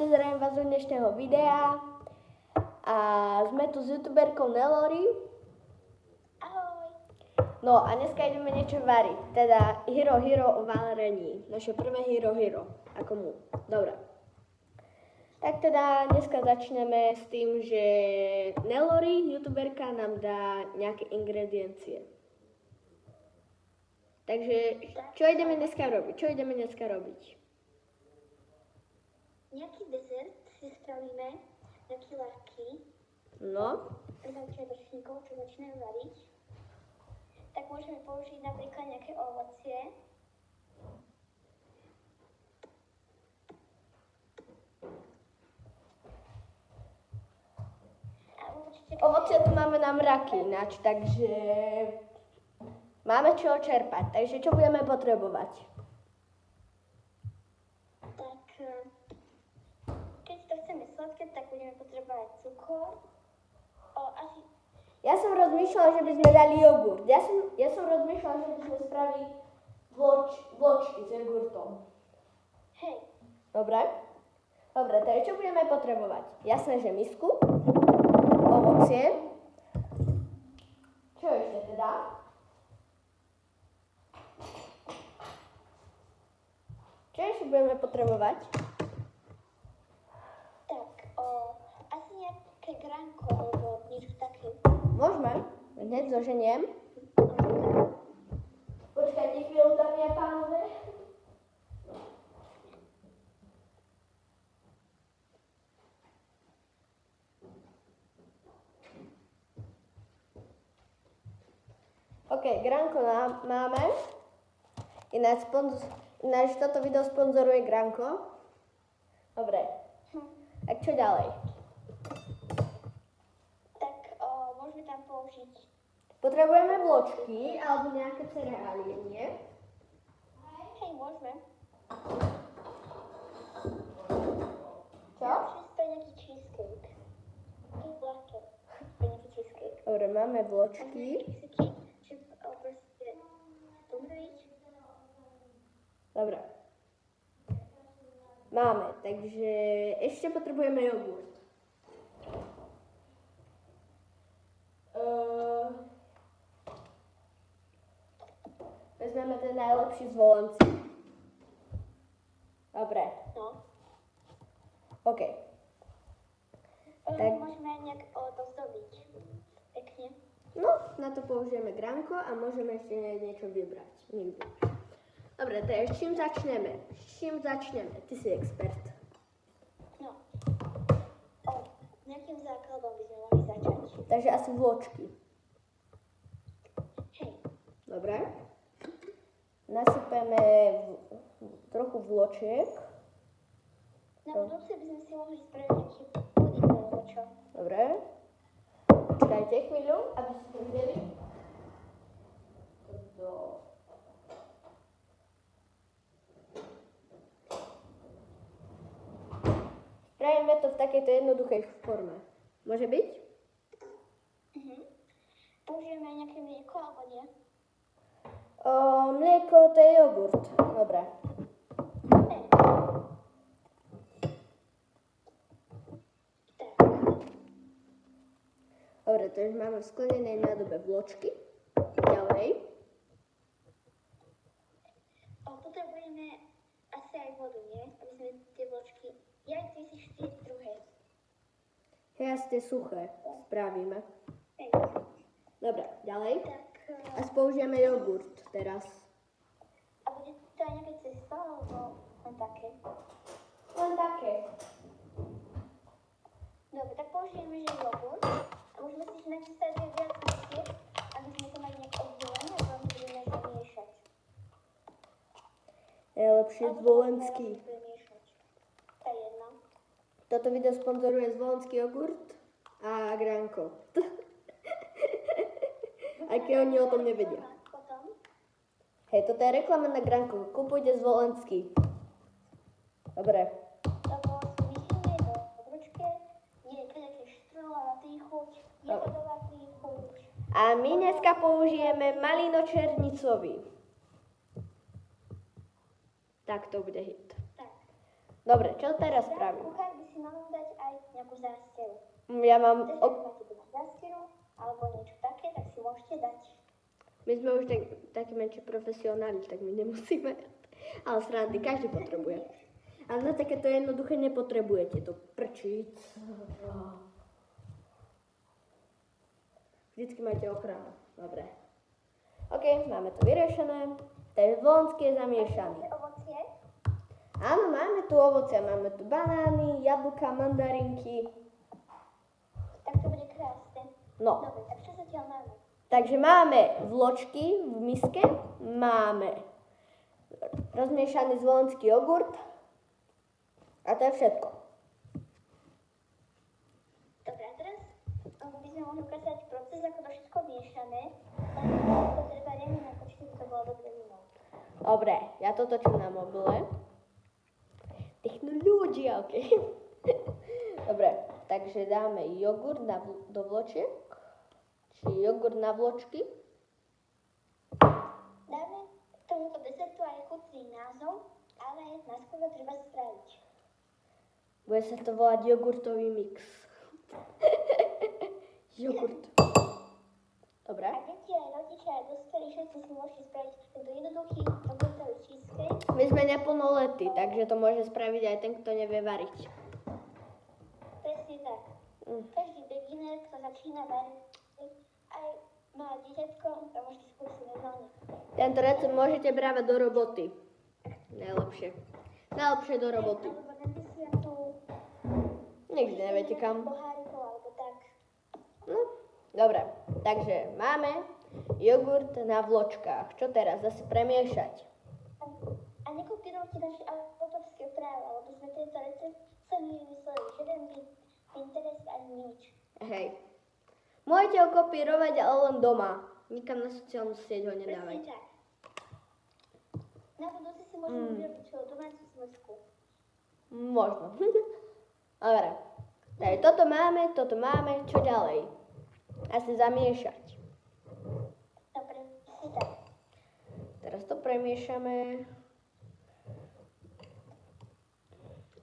Vítajte zrejme vás do dnešného videa. A sme tu s youtuberkou Nelori. Ahoj. No a dneska ideme niečo variť. Teda Hero o varení. Naše prvé Hero. Ako mu. Dobre. Tak teda dneska začneme s tým, že Nelori, youtuberka, nám dá nejaké ingrediencie. Takže čo ideme dneska robiť? Nejaký dezert si spravíme, nejaký ľahký. No. Pre ročníkov, čo začínajú variť. Tak môžeme použiť napríklad nejaké ovocie. Ovocie tu máme na mraky ináč, takže máme čo čerpať. Takže čo budeme potrebovať? Tak, keď to chceme sladké, tak budeme potrebovať cukor. Ja som rozmýšľala, že by sme dali jogurt. Ja som rozmýšľala, že by sme spravili vločky s jogurtom. Hej. Dobre, takže čo budeme potrebovať? Jasné, že misku, ovocie. Čo ešte teda? Čo ešte budeme potrebovať? Tak, asi nejaké gránko alebo niečo také. Môžeme, hneď zoženiem. Počkajte chvíľu, dámy a pánové. OK, gránko máme. Ináč toto video sponzoruje gránko. Dobre. Tak čo ďalej? Tak, môžeme tam použiť. Potrebujeme vločky alebo nejaké cereálie, nie? Hej, môžeme. Čo? Môžeme spraviť nejaký cheesecake. Také ľahké. Spraviť nejaký cheesecake. Dobre, máme vločky. Dobre. Máme, takže ešte potrebujeme jogurt. Vezmeme ten najlepší z Volenci. Dobre. No. OK. Tak. Môžeme nejak dozdobiť. Pekne. No, na to použijeme gránko a môžeme ešte niečo vybrať. Nikdy. Dobre, takže s čím začneme? Ty si expert. No. Nejakým základom by sme mohli začať. Takže asi vločky. Hej. Dobre. Nasypeme trochu vločiek. Na budúce by sme si mohli spraviť nejaký puding alebo čo. Dobre. Počkajte chvíľu, aby ste to videli. Spravíme to v takejto jednoduchej forme. Môže byť? Použijeme aj nejaké mlieko alebo nie? Mlieko, to je jogurt. Dobre. Dobre, takže máme v sklenenej nádobe vločky. Ďalej. Potrebujeme asi aj vodu, nie? Aby sme tie vločky... Ja aj 4 druhé. Hej, asi tie suché spravíme. Hej. Dobre, ďalej. Tak... A použijeme jogurt teraz. A bude to aj nejaké cesto, alebo len také? Len také. Dobre, tak použijeme že jogurt. A môžeme si načítať aj viac mliek, aby sme to mali nejak oddelené, a vám budeme zamiešať. Najlepšie zvolenský. Tá jedna. Toto video sponzoruje zvolenský jogurt a gránko. Aj keď oni o tom nevedia. Hej, toto je reklama na gránko. Kupujte zvolenský. Dobre. Lebo si myslíme do obručke, je nejaké štrolatý chuť, jahodovatý chuť. A my dneska použijeme malino-černicový. Tak to bude hit. Tak. Dobre, čo teraz spravím? Kuchár by si mal dať aj nejakú zásteru. Ja mám... Keď máte doma zásteru alebo niečo také, tak si môžete dať. My sme už takí menší profesionáli, tak my nemusíme. Ale srandy, každý potrebuje. Ale na takéto jednoduché nepotrebujete to prčiť. Vždycky máte ochranu. Dobre. OK, máme to vyriešené. Ten voľnský je zamiešaný. Máte ovocie? Áno, máme tu ovocia. Máme tu banány, jablka, mandarinky. Tak to bude krásne. No. Dobre, tak čo zatiaľ máme? Takže máme vločky v miske. Máme rozmiešaný zvolenský jogurt. A to je všetko. Dobre, a teraz by sme mohli ukázať proces, ako to všetko miešané. Len to treba riadne nakočiť, aby to bolo dobre minúť. Dobre, ja to točím na mobile. Technológia, OK. Dobre, takže dáme jogurt do vločiek. Či jogurt na vločky. Dáme k tomuto desertu aj chutný názov, ale najskôr to treba spraviť. Bude sa to volať jogurtový mix. Jogurt. Dobre. A deti aj rodičia aj dospelí, všetci si môžete spraviť tento jednoduchý jogurtový cheesecake. My sme neplnoletí, takže to môže spraviť aj ten, kto nevie variť. Presne tak. Každý beginner, kto začína variť, aj malé dieťatko, to môžete skúsiť normálne. Tento recept môžete brávať do roboty. Najlepšie. Najlepšie do roboty. Alebo na desiatu. Nikdy neviete kam. Pohárikov, alebo tak. No, dobre. Takže máme jogurt na vločkách. Čo teraz? Zase premiešať. A nekopírujte naše autorské práva, lebo sme tento recept sami vymysleli. Žiaden Pinterest ani nič. Hej. Môžete ho kopírovať, ale len doma. Nikam na sociálnu sieť ho Presne nedávajte. tak. Na budúce si môžeme vyrobiť svoju domácu smečku. Možno. Dobre. Takže toto máme. Čo ďalej? Asi zamiešať. Dobre, presne tak. Teraz to premiešame.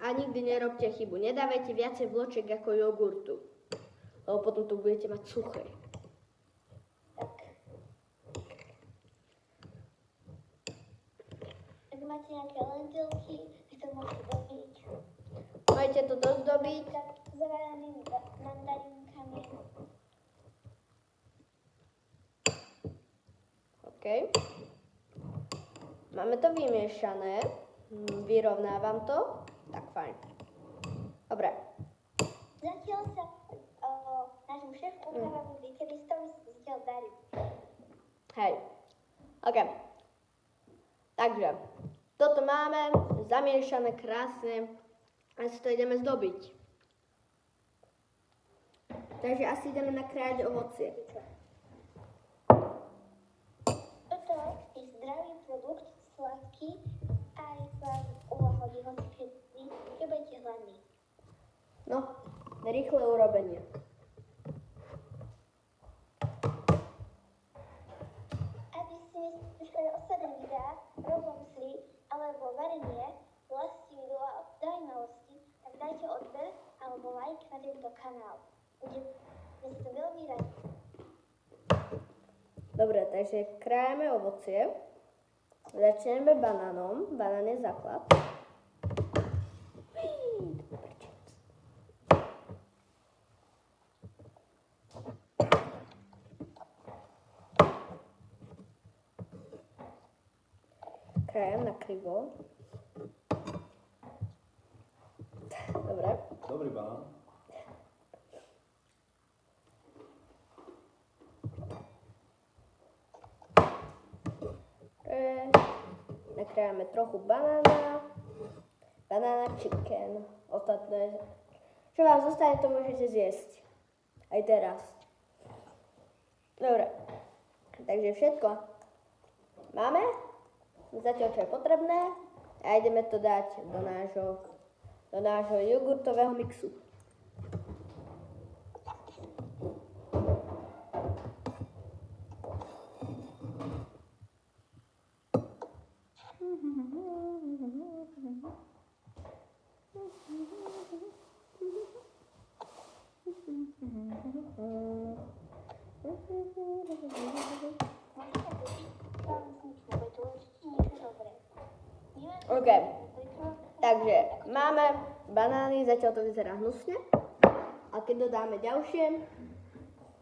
A nikdy nerobte chybu. Nedávajte viacej vločiek ako jogurtu. Lebo potom to budete mať suché. Tak. Ak máte nejaké lentilky, tak to môžete dobiť. Môžete to dozdobiť. Tak s zaváranými mandarinkami. OK. Máme to vymiešané. Vyrovnávam to. Tak fajn. Dobre. Zatiaľ sa nášmu šéf-kuchárovi Vitevistovi zatiaľ darí. Hej. OK. Takže, toto máme zamiešané krásne. Asi to ideme zdobiť. Takže asi ideme nakrájať ovocie. Toto je zdravý produkt, sladký, aj vás uľahodí hoci kedy, keď budete hladní. No, rýchle urobenie. Aby ste neskúšali ostatné videá, rozlomsli alebo varenie vlasti videa o zaujímavosti, tak dajte odber alebo like na tento kanál. Budeme si to veľmi radi. Dobre, takže krájame ovocie. Začneme banánom. Banán je základ. Krajem na krivo. Dobre. Dobrý banán. Nakrájame trochu banána. Banána chicken. Ostatné, čo vám zostane, to môžete zjesť. Aj teraz. Dobre. Takže všetko máme. Zatiaľ, čo je potrebné. A ideme to dať do nášho jogurtového mixu. Takže máme banány, zatiaľ to vyzerá hnusne. A keď dodáme ďalšie,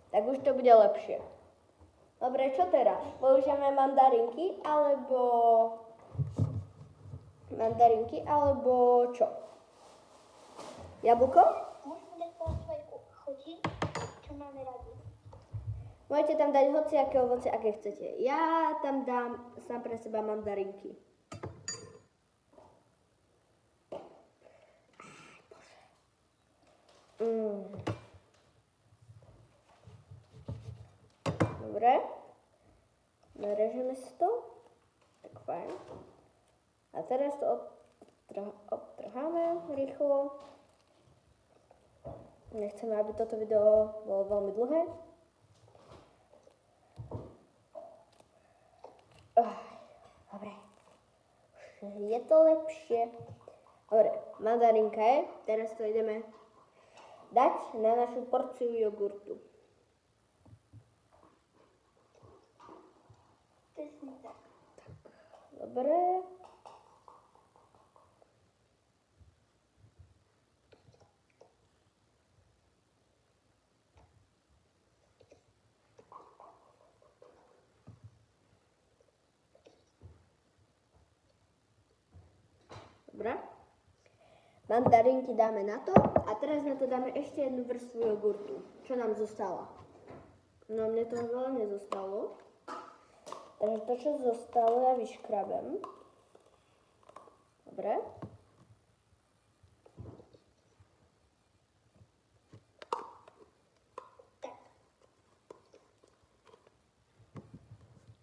tak už to bude lepšie. Dobre, čo teraz? Použijeme mandarinky alebo čo? Jablko? Môžeme dať podľa svojej chuti, čo máme radi. Môžete tam dať hociaké ovoce, aké chcete. Ja tam dám sám pre seba mandarinky. Dobre. Narežeme si to. Tak fajn. A teraz to odtrháme rýchlo. Nechceme, aby toto video bolo veľmi dlhé. Dobre. Už je to lepšie. Dobre, mandarinka je. Teraz to ideme dať na našu porciu jogurtu. Presne tak. Dobre. Dobre. Mandarinky dáme na to a teraz na to dáme ešte jednu vrstvu jogurtu. Čo nám zostala? No mne to veľa nezostalo. Takže to, čo zostalo, ja vyškrabem. Dobre.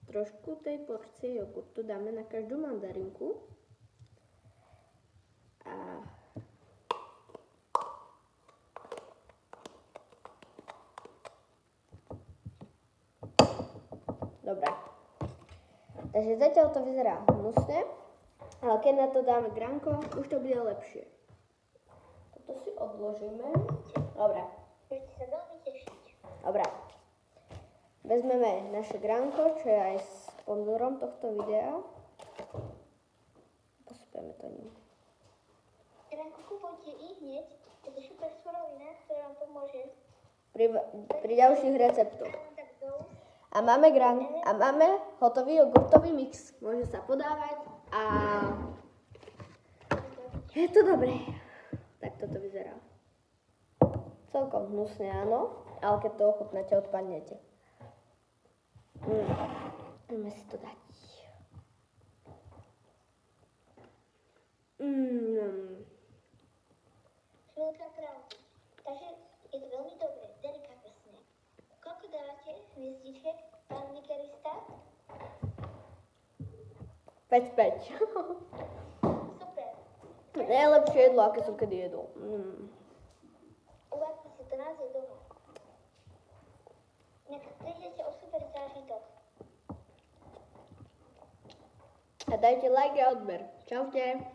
Trošku tej porcie jogurtu dáme na každú mandarinku. Dobre. Takže zatiaľ to vyzerá hnusne, ale keď na to dáme gránko, už to bude lepšie. Toto si odložíme. Dobre. Budete sa veľmi tešiť. Dobre. Vezmeme naše gránko, čo je aj sponzorom tohto videa. Posypeme to ním. Gránko kupujte i hneď, je to super surovina, ktorá vám pomôže Pri ďalších receptoch. A máme hotový jogurtový mix. Môže sa podávať a je to dobré. Tak toto vyzerá. Celkom hnusne, áno, ale keď to ochutnáte, odpadnete. Ideme si to dať. Veľká pravda. Takže je to veľmi dobré, delikátne. Koľko dávate hviezdičiek, pán Mikerista? 5-5. Super. Najlepšie jedlo, aké som kedy jedol. Uvádzte si to naozaj doma. Nech prídete o super zážitok. A dajte like a odber. Čaute.